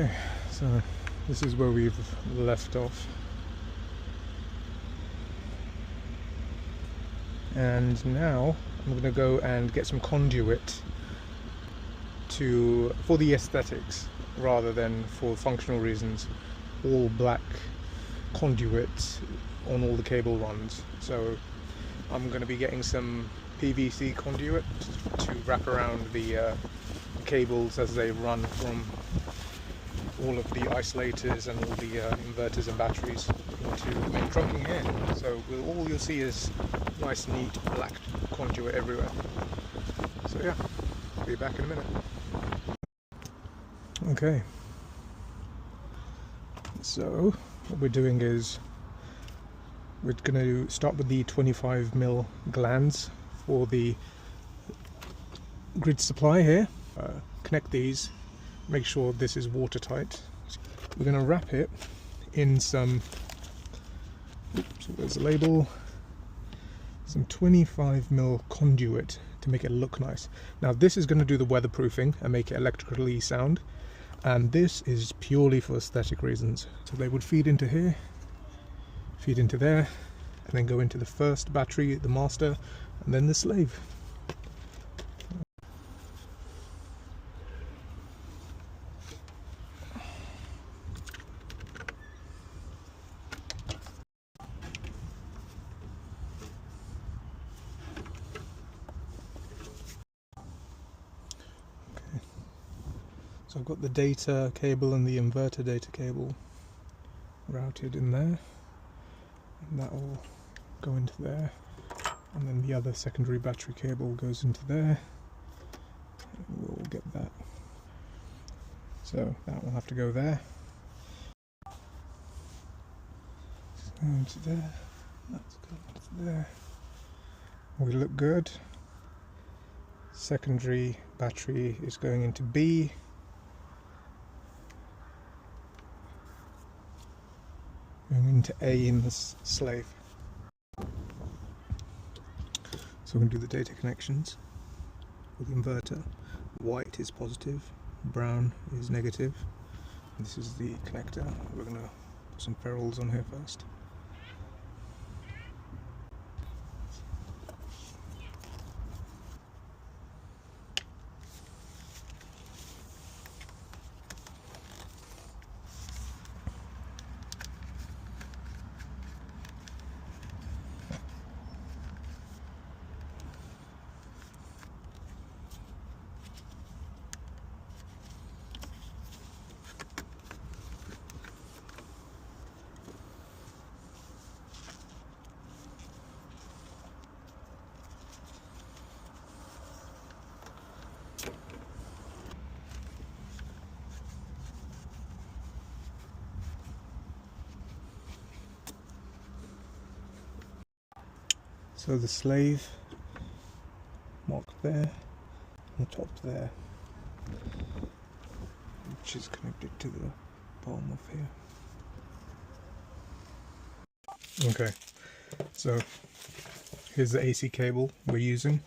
Okay, so this is where we've left off, and now I'm going to go and get some conduit for the aesthetics rather than for functional reasons. All black conduit on all the cable runs, so I'm going to be getting some PVC conduit to wrap around the cables as they run from all of the isolators and all the inverters and batteries into the main trunking here. So all you'll see is nice neat black conduit everywhere. So yeah, I'll be back in a minute. Okay, so what we're doing is we're going to start with the 25mm glands for the grid supply here. Connect these, make sure this is watertight. We're going to wrap it in some, oops, there's a label, some 25mm conduit to make it look nice. Now this is going to do the weatherproofing and make it electrically sound, and this is purely for aesthetic reasons. So they would feed into here, feed into there, and then go into the first battery, the master, and then the slave. So I've got the data cable and the inverter data cable routed in there, and that will go into there, and then the other secondary battery cable goes into there, and we'll get that. So that will have to go there, go into there, that's going into there. We look good. Secondary battery is going into B. Going into A in this slave. So we're going to do the data connections with the inverter. White is positive, brown is negative. This is the connector. We're going to put some ferrules on here first. So the slave marked there, on top there, which is connected to the bottom of here. Okay, so here's the AC cable we're using,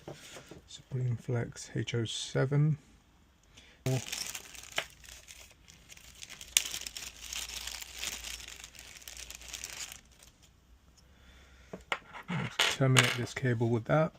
Supreme Flex H07. Terminate this cable with that.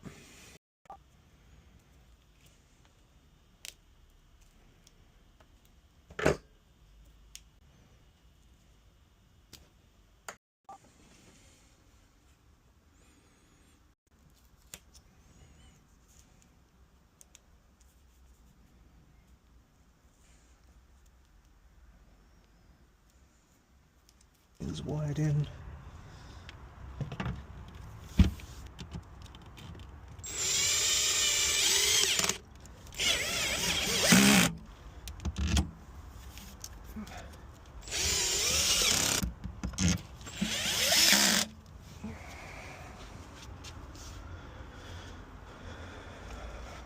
Is wired in.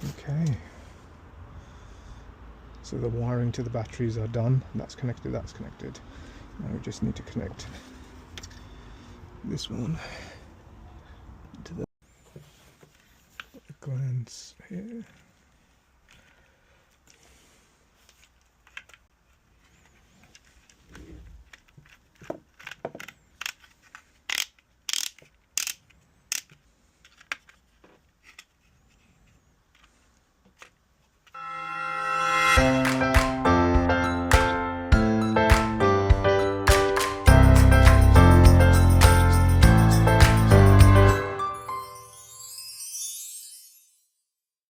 Okay, so the wiring to the batteries are done. That's connected, that's connected. Now we just need to connect this one to the glands here.